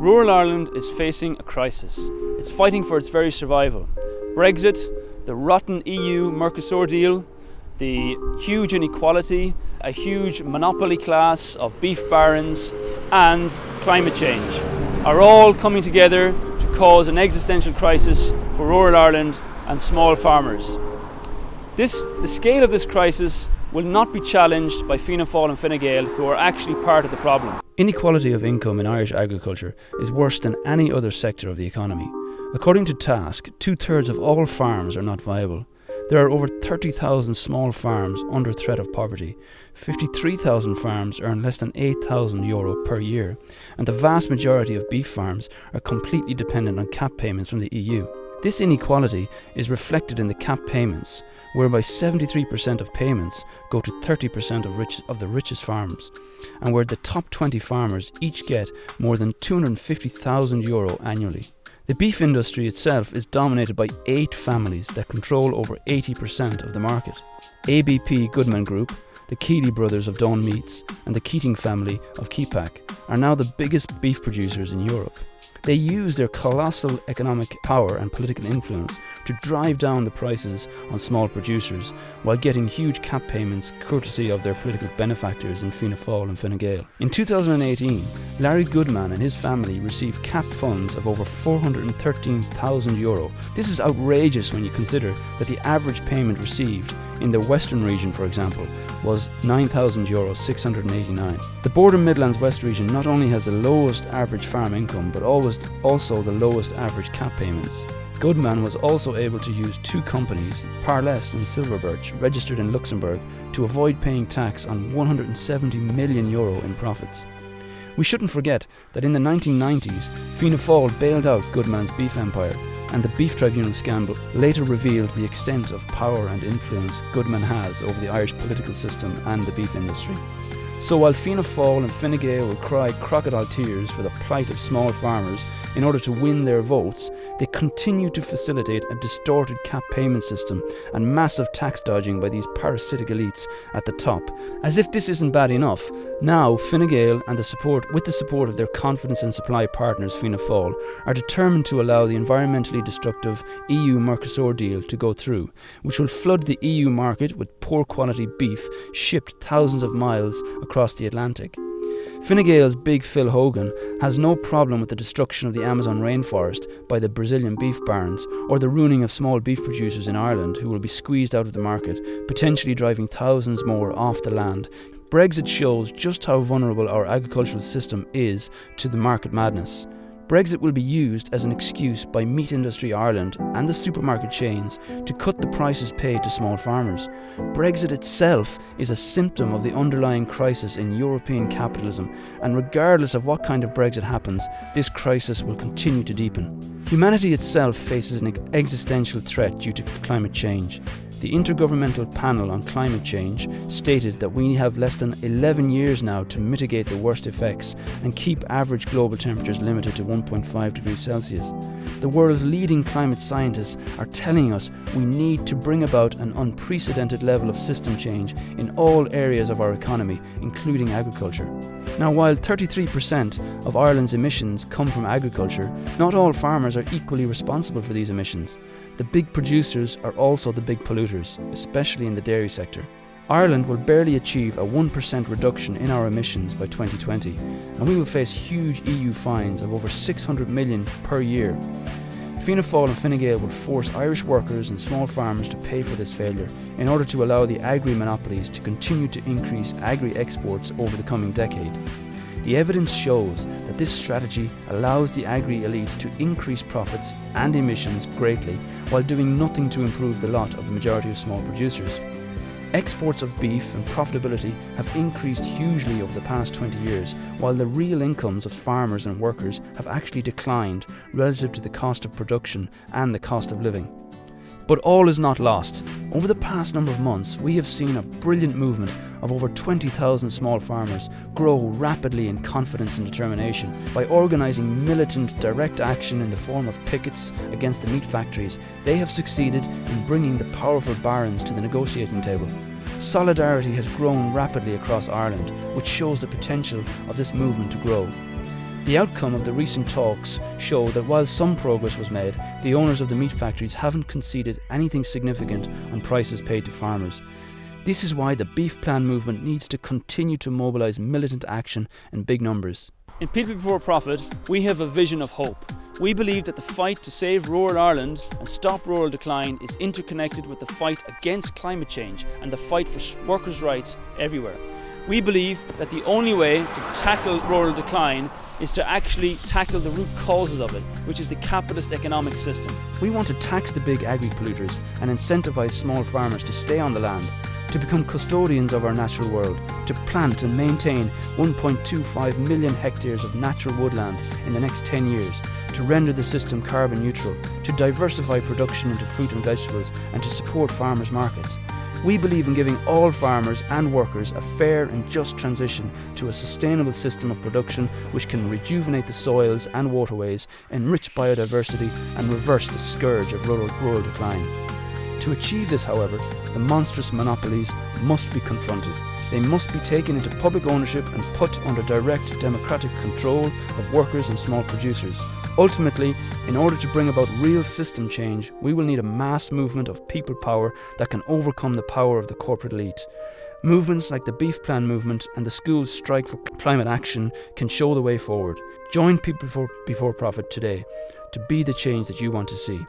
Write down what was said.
Rural Ireland is facing a crisis. It's fighting for its very survival. Brexit, the rotten EU-Mercosur deal, the huge inequality, a huge monopoly class of beef barons, and climate change are all coming together to cause an existential crisis for rural Ireland and small farmers. The scale of this crisis will not be challenged by Fianna Fáil and Fine Gael, who are actually part of the problem. Inequality of income in Irish agriculture is worse than any other sector of the economy. According to Task, 2/3 of all farms are not viable. There are over 30,000 small farms under threat of poverty. 53,000 farms earn less than €8,000 per year, and the vast majority of beef farms are completely dependent on cap payments from the EU. This inequality is reflected in the cap payments, whereby 73% of payments go to 30% of the richest farms, and where the top 20 farmers each get more than €250,000 annually. The beef industry itself is dominated by 8 families that control over 80% of the market. ABP Goodman Group, the Keeley brothers of Dawn Meats, and the Keating family of Keepak are now the biggest beef producers in Europe. They use their colossal economic power and political influence to drive down the prices on small producers while getting huge cap payments courtesy of their political benefactors in Fianna Fáil and Fine Gael. In 2018, Larry Goodman and his family received cap funds of over €413,000. This is outrageous when you consider that the average payment received in the Western region, for example, was €9,689. The Border Midlands West region not only has the lowest average farm income, but also the lowest average cap payments. Goodman was also able to use 2 companies, Parless and Silverbirch, registered in Luxembourg, to avoid paying tax on €170 million in profits. We shouldn't forget that in the 1990s, Fianna Fáil bailed out Goodman's beef empire, and the Beef Tribunal scandal later revealed the extent of power and influence Goodman has over the Irish political system and the beef industry. So while Fianna Fáil and Fine Gael will cry crocodile tears for the plight of small farmers in order to win their votes, they continue to facilitate a distorted cap payment system and massive tax dodging by these parasitic elites at the top. As if this isn't bad enough, now Fine Gael and with the support of their confidence and supply partners Fianna Fáil are determined to allow the environmentally destructive EU-Mercosur deal to go through, which will flood the EU market with poor quality beef shipped thousands of miles across the Atlantic. Fine Gael's Big Phil Hogan has no problem with the destruction of the Amazon rainforest by the Brazilian beef barons or the ruining of small beef producers in Ireland who will be squeezed out of the market, potentially driving thousands more off the land. Brexit shows just how vulnerable our agricultural system is to the market madness. Brexit will be used as an excuse by Meat Industry Ireland and the supermarket chains to cut the prices paid to small farmers. Brexit itself is a symptom of the underlying crisis in European capitalism, and regardless of what kind of Brexit happens, this crisis will continue to deepen. Humanity itself faces an existential threat due to climate change. The Intergovernmental Panel on Climate Change stated that we have less than 11 years now to mitigate the worst effects and keep average global temperatures limited to 1.5 degrees Celsius. The world's leading climate scientists are telling us we need to bring about an unprecedented level of system change in all areas of our economy, including agriculture. Now, while 33% of Ireland's emissions come from agriculture, not all farmers are equally responsible for these emissions. The big producers are also the big polluters, especially in the dairy sector. Ireland will barely achieve a 1% reduction in our emissions by 2020, and we will face huge EU fines of over 600 million per year. Fianna Fáil and Fine Gael will force Irish workers and small farmers to pay for this failure in order to allow the agri-monopolies to continue to increase agri-exports over the coming decade. The evidence shows that this strategy allows the agri-elites to increase profits and emissions greatly while doing nothing to improve the lot of the majority of small producers. Exports of beef and profitability have increased hugely over the past 20 years, while the real incomes of farmers and workers have actually declined relative to the cost of production and the cost of living. But all is not lost. Over the past number of months, we have seen a brilliant movement of over 20,000 small farmers grow rapidly in confidence and determination. By organising militant direct action in the form of pickets against the meat factories, they have succeeded in bringing the powerful barons to the negotiating table. Solidarity has grown rapidly across Ireland, which shows the potential of this movement to grow. The outcome of the recent talks show that while some progress was made, the owners of the meat factories haven't conceded anything significant on prices paid to farmers. This is why the beef plan movement needs to continue to mobilise militant action in big numbers. In People Before Profit, we have a vision of hope. We believe that the fight to save rural Ireland and stop rural decline is interconnected with the fight against climate change and the fight for workers' rights everywhere. We believe that the only way to tackle rural decline is to actually tackle the root causes of it, which is the capitalist economic system. We want to tax the big agri-polluters and incentivise small farmers to stay on the land, to become custodians of our natural world, to plant and maintain 1.25 million hectares of natural woodland in the next 10 years, to render the system carbon neutral, to diversify production into fruit and vegetables, and to support farmers' markets. We believe in giving all farmers and workers a fair and just transition to a sustainable system of production which can rejuvenate the soils and waterways, enrich biodiversity, and reverse the scourge of rural decline. To achieve this, however, the monstrous monopolies must be confronted. They must be taken into public ownership and put under direct democratic control of workers and small producers. Ultimately, in order to bring about real system change, we will need a mass movement of people power that can overcome the power of the corporate elite. Movements like the Beef Plan movement and the schools' strike for climate action can show the way forward. Join People Before Profit today to be the change that you want to see.